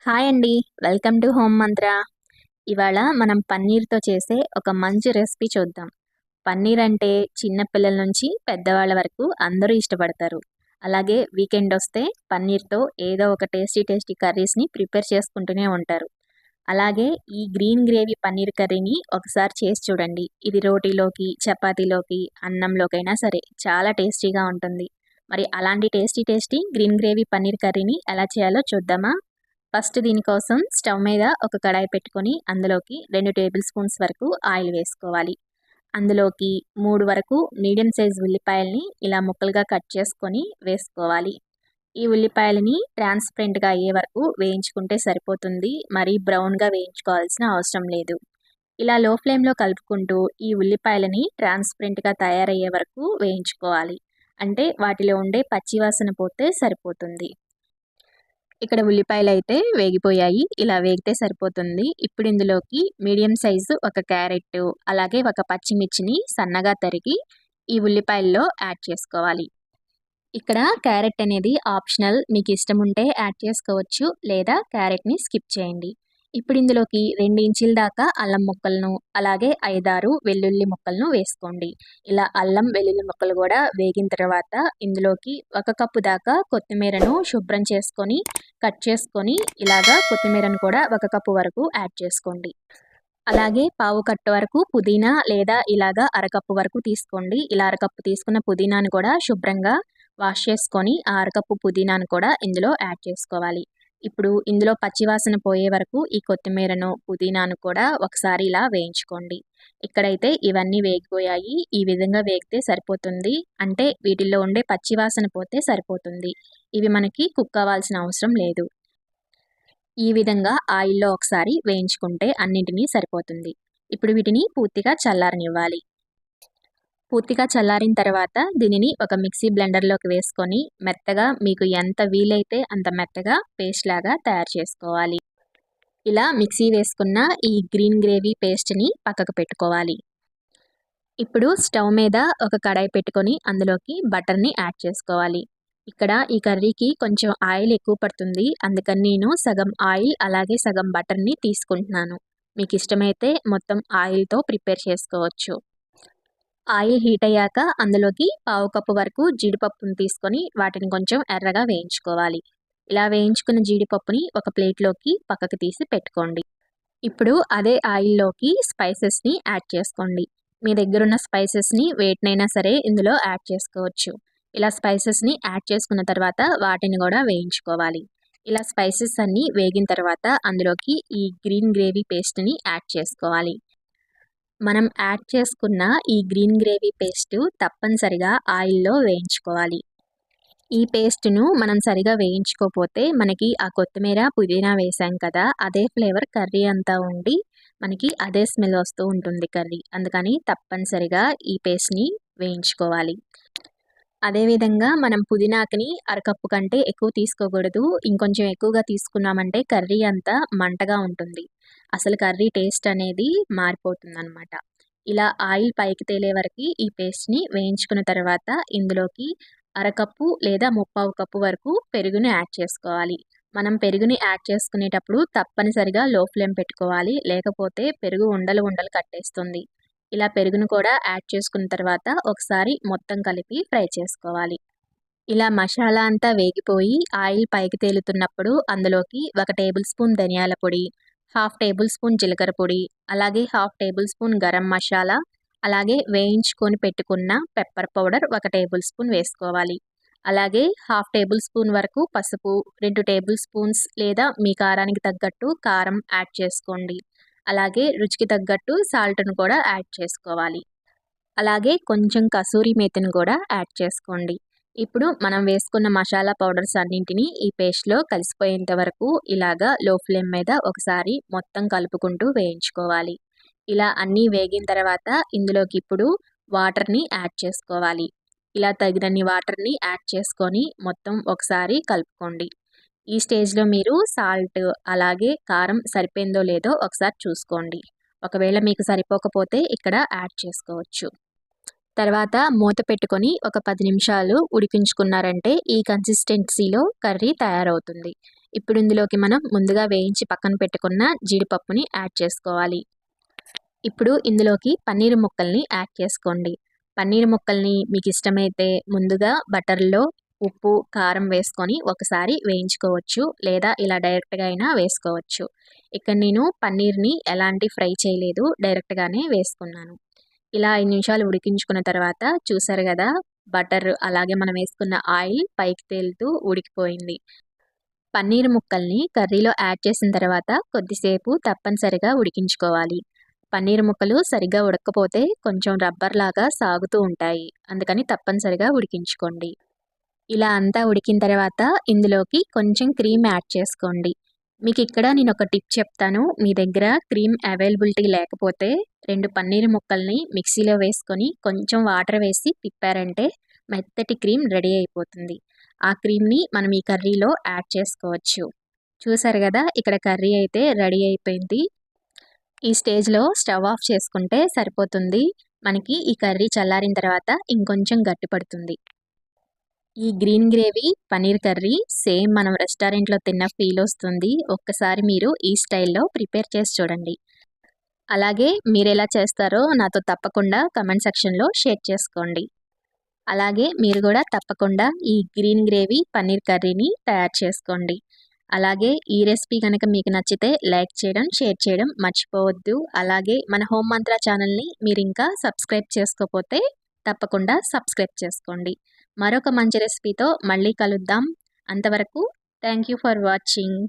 Hi అండి. Welcome to home మంత్ర. ఇవాళ మనం పన్నీర్‌తో చేసే ఒక మంచి రెసిపీ చూద్దాం. పన్నీర్ అంటే చిన్న పిల్లల నుంచి పెద్దవాళ్ళ వరకు అందరూ ఇష్టపడతారు. అలాగే వీకెండ్ వస్తే పన్నీర్‌తో ఏదో ఒక టేస్టీ టేస్టీ కర్రీస్‌ని ప్రిపేర్ చేసుకుంటూనే ఉంటారు. అలాగే ఈ గ్రీన్ గ్రేవీ పన్నీర్ కర్రీని ఒకసారి చేసి చూడండి. ఇది రోటీలోకి, చపాతీలోకి, అన్నంలోకైనా సరే చాలా టేస్టీగా ఉంటుంది. మరి అలాంటి tasty tasty green gravy paneer కర్రీని ఎలా చేయాలో చూద్దామా? ఫస్ట్ దీనికోసం స్టవ్ మీద ఒక కడాయి పెట్టుకొని అందులోకి 2 టేబుల్ స్పూన్స్ వరకు ఆయిల్ వేసుకోవాలి. అందులోకి 3 వరకు మీడియం సైజ్ ఉల్లిపాయల్ని ఇలా ముక్కలుగా కట్ చేసుకొని వేసుకోవాలి. ఈ ఉల్లిపాయలని ట్రాన్స్పరెంట్‌గా అయ్యే వరకు వేయించుకుంటే సరిపోతుంది. మరీ బ్రౌన్‌గా వేయించుకోవాల్సిన అవసరం లేదు. ఇలా లో ఫ్లేమ్‌లో కలుపుకుంటూ ఈ ఉల్లిపాయలని ట్రాన్స్పరెంట్‌గా తయారయ్యే వరకు వేయించుకోవాలి. అంటే వాటిలో ఉండే పచ్చి వాసన పోతే సరిపోతుంది. ఇక్కడ ఉల్లిపాయలైతే వేగిపోయాయి. ఇలా వేగితే సరిపోతుంది. ఇప్పుడు ఇందులోకి మీడియం సైజు ఒక క్యారెట్టు, అలాగే ఒక పచ్చిమిర్చిని సన్నగా తరిగి ఈ ఉల్లిపాయల్లో యాడ్ చేసుకోవాలి. ఇక్కడ క్యారెట్ అనేది ఆప్షనల్. మీకు ఇష్టం ఉంటే యాడ్ చేసుకోవచ్చు. లేదా క్యారెట్‌ని స్కిప్ చేయండి. ఇప్పుడు ఇందులోకి 2 ఇంచుల దాకా అల్లం ముక్కలను, అలాగే 5, 6 వెల్లుల్లి ముక్కలను వేసుకోండి. ఇలా అల్లం, వెల్లుల్లి ముక్కలు కూడా వేగిన తర్వాత ఇందులోకి 1 కప్పు దాకా కొత్తిమీరను శుభ్రం చేసుకొని, కట్ చేసుకొని ఇలాగా కొత్తిమీరను కూడా 1 కప్పు వరకు యాడ్ చేసుకోండి. అలాగే పావు కట్ట వరకు పుదీనా లేదా ఇలాగా అరకప్పు వరకు తీసుకోండి. ఇలా అరకప్పు తీసుకున్న పుదీనాను కూడా శుభ్రంగా వాష్ చేసుకొని ఆ అరకప్పు పుదీనాను కూడా ఇందులో యాడ్ చేసుకోవాలి. ఇప్పుడు ఇందులో పచ్చివాసన పోయే వరకు ఈ కొత్తిమీరను, పుదీనాను కూడా ఒకసారి ఇలా వేయించుకోండి. ఇక్కడైతే ఇవన్నీ వేగిపోయాయి. ఈ విధంగా వేగితే సరిపోతుంది. అంటే వీటిల్లో ఉండే పచ్చివాసన పోతే సరిపోతుంది. ఇవి మనకి కుక్ అవ్వాల్సిన అవసరం లేదు. ఈ విధంగా ఆయిల్‌లో ఒకసారి వేయించుకుంటే అన్నింటినీ సరిపోతుంది. ఇప్పుడు వీటిని పూర్తిగా చల్లారనివ్వాలి. పూర్తిగా చల్లారిన తర్వాత దీనిని ఒక మిక్సీ బ్లెండర్‌లోకి వేసుకొని మెత్తగా మీకు ఎంత వీలైతే అంత మెత్తగా పేస్ట్ లాగా తయారు చేసుకోవాలి. ఇలా మిక్సీ వేసుకున్న ఈ గ్రీన్ గ్రేవీ పేస్ట్‌ని పక్కకు పెట్టుకోవాలి. ఇప్పుడు స్టవ్ మీద ఒక కడాయి పెట్టుకొని అందులోకి బటర్‌ని యాడ్ చేసుకోవాలి. ఇక్కడ ఈ కర్రీకి కొంచెం ఆయిల్ ఎక్కువ పడుతుంది. అందుకని నేను సగం ఆయిల్ అలాగే సగం బటర్‌ని తీసుకుంటున్నాను. మీకు ఇష్టమైతే మొత్తం ఆయిల్‌తో ప్రిపేర్ చేసుకోవచ్చు. ఆయిల్ హీట్ అయ్యాక అందులోకి పావు కప్పు వరకు జీడిపప్పును తీసుకొని వాటిని కొంచెం ఎర్రగా వేయించుకోవాలి. ఇలా వేయించుకున్న జీడిపప్పుని ఒక ప్లేట్‌లోకి పక్కకు తీసి పెట్టుకోండి. ఇప్పుడు అదే ఆయిల్‌లోకి స్పైసెస్‌ని యాడ్ చేసుకోండి. మీ దగ్గరున్న స్పైసెస్‌ని వేటినైనా సరే ఇందులో యాడ్ చేసుకోవచ్చు. ఇలా స్పైసెస్‌ని యాడ్ చేసుకున్న తర్వాత వాటిని కూడా వేయించుకోవాలి. ఇలా స్పైసెస్ అన్నీ వేగిన తర్వాత అందులోకి ఈ గ్రీన్ గ్రేవీ పేస్ట్‌ని యాడ్ చేసుకోవాలి. మనం యాడ్ చేసుకున్న ఈ గ్రీన్ గ్రేవీ పేస్టు తప్పనిసరిగా ఆయిల్‌లో వేయించుకోవాలి. ఈ పేస్ట్‌ను మనం సరిగా వేయించుకోకపోతే మనకి ఆ కొత్తిమీర, పుదీనా వేసాం కదా! అదే ఫ్లేవర్ కర్రీ అంతా ఉండి మనకి అదే స్మెల్ వస్తూ ఉంటుంది కర్రీ. అందుకని తప్పనిసరిగా ఈ పేస్ట్‌ని వేయించుకోవాలి. అదేవిధంగా మనం పుదీనాకుని అరకప్పు కంటే ఎక్కువ తీసుకోకూడదు. ఇంకొంచెం ఎక్కువగా తీసుకున్నామంటే కర్రీ అంతా మంటగా ఉంటుంది. అసలు కర్రీ టేస్ట్ అనేది మారిపోతుందనమాట. ఇలా ఆయిల్ పైకి తేలే వరకి ఈ పేస్ట్‌ని వేయించుకున్న తర్వాత ఇందులోకి అరకప్పు లేదా ముప్పావు కప్పు వరకు పెరుగుని యాడ్ చేసుకోవాలి. మనం పెరుగుని యాడ్ చేసుకునేటప్పుడు తప్పనిసరిగా లో ఫ్లేమ్ పెట్టుకోవాలి. లేకపోతే పెరుగు ఉండలు ఉండలు కట్టేస్తుంది. ఇలా పెరుగును కూడా యాడ్ చేసుకున్న తర్వాత ఒకసారి మొత్తం కలిపి ఫ్రై చేసుకోవాలి. ఇలా మసాలా అంతా వేగిపోయి ఆయిల్ పైకి తేలుతున్నప్పుడు అందులోకి 1 టేబుల్ స్పూన్ ధనియాల పొడి, హాఫ్ టేబుల్ స్పూన్ జీలకర్ర పొడి, అలాగే half table spoon garam masala, అలాగే వేయించుకొని పెట్టుకున్న పెప్పర్ పౌడర్ 1 టేబుల్ స్పూన్ వేసుకోవాలి. అలాగే హాఫ్ టేబుల్ స్పూన్ వరకు పసుపు, 2 టేబుల్ స్పూన్స్ లేదా మీ కారానికి తగ్గట్టు కారం యాడ్ చేసుకోండి. అలాగే రుచికి తగ్గట్టు సాల్ట్‌ను కూడా యాడ్ చేసుకోవాలి. అలాగే కొంచెం కసూరి మేతిని కూడా యాడ్ చేసుకోండి. ఇప్పుడు మనం వేసుకున్న మసాలా పౌడర్స్ అన్నింటినీ ఈ పేస్ట్‌లో కలిసిపోయేంత వరకు ఇలాగా లో ఫ్లేమ్ మీద ఒకసారి మొత్తం కలుపుకుంటూ వేయించుకోవాలి. ఇలా అన్నీ వేగిన తర్వాత ఇందులోకి ఇప్పుడు వాటర్‌ని యాడ్ చేసుకోవాలి. ఇలా తగినన్ని వాటర్‌ని యాడ్ చేసుకొని మొత్తం ఒకసారి కలుపుకోండి. ఈ స్టేజ్‌లో మీరు సాల్ట్ అలాగే కారం సరిపోయిందో లేదో ఒకసారి చూసుకోండి. ఒకవేళ మీకు సరిపోకపోతే ఇక్కడ యాడ్ చేసుకోవచ్చు. తర్వాత మూత పెట్టుకొని ఒక 10 నిమిషాలు ఉడికించుకున్నారంటే ఈ కన్సిస్టెన్సీలో కర్రీ తయారవుతుంది. ఇప్పుడు ఇందులోకి మనం ముందుగా వేయించి పక్కన పెట్టుకున్న జీడిపప్పుని యాడ్ చేసుకోవాలి. ఇప్పుడు ఇందులోకి పన్నీర్ ముక్కల్ని యాడ్ చేసుకోండి. పన్నీర్ ముక్కల్ని మీకు ఇష్టమైతే ముందుగా బటర్లో ఉప్పు కారం వేసుకొని ఒకసారి వేయించుకోవచ్చు, లేదా ఇలా డైరెక్ట్గా అయినా వేసుకోవచ్చు. ఇక్కడ నేను పన్నీర్ని ఎలాంటి ఫ్రై చేయలేదు, డైరెక్ట్గానే వేసుకున్నాను. ఇలా 5 నిమిషాలు ఉడికించుకున్న తర్వాత చూసారు కదా, బటర్ అలాగే మనం వేసుకున్న ఆయిల్ పైకి తేలుతూ ఉడికిపోయింది. పన్నీర్ ముక్కల్ని కర్రీలో యాడ్ చేసిన తర్వాత కొద్దిసేపు తప్పనిసరిగా ఉడికించుకోవాలి. పన్నీర్ ముక్కలు సరిగ్గా ఉడకపోతే కొంచెం రబ్బర్ లాగా సాగుతూ ఉంటాయి, అందుకని తప్పనిసరిగా ఉడికించుకోండి. ఇలా అంతా ఉడికిన తర్వాత ఇందులోకి కొంచెం క్రీమ్ యాడ్ చేసుకోండి. మీకు ఇక్కడ నేను ఒక టిప్ చెప్తాను. మీ దగ్గర క్రీమ్ అవైలబిలిటీ లేకపోతే 2 పన్నీర్ ముక్కల్ని మిక్సీలో వేసుకొని కొంచెం వాటర్ వేసి తిప్పారంటే మెత్తటి క్రీమ్ రెడీ అయిపోతుంది. ఆ క్రీమ్ని మనం ఈ కర్రీలో యాడ్ చేసుకోవచ్చు. చూసారు కదా, ఇక్కడ కర్రీ అయితే రెడీ అయిపోయింది. ఈ స్టేజ్లో స్టవ్ ఆఫ్ చేసుకుంటే సరిపోతుంది. మనకి ఈ కర్రీ చల్లారిన తర్వాత ఇంకొంచెం గట్టిపడుతుంది. ఈ green gravy paneer curry same మనం రెస్టారెంట్లో తిన్న ఫీల్ వస్తుంది. ఒక్కసారి మీరు ఈ స్టైల్లో ప్రిపేర్ చేసి చూడండి. అలాగే మీరు ఎలా చేస్తారో నాతో తప్పకుండా కమెంట్ సెక్షన్లో షేర్ చేసుకోండి. అలాగే మీరు కూడా తప్పకుండా ఈ గ్రీన్ గ్రేవీ పన్నీర్ కర్రీని తయారు చేసుకోండి. అలాగే ఈ రెసిపీ కనుక మీకు నచ్చితే లైక్ చేయడం, షేర్ చేయడం మర్చిపోవద్దు. అలాగే మన హోమ్ మంత్ర ఛానల్ని మీరు ఇంకా సబ్స్క్రైబ్ చేసుకోకపోతే తప్పకుండా సబ్స్క్రైబ్ చేసుకోండి. మరొక మంచి రెసిపీతో మళ్ళీ కలుద్దాం. అంతవరకు థ్యాంక్ యూ ఫర్ వాచింగ్.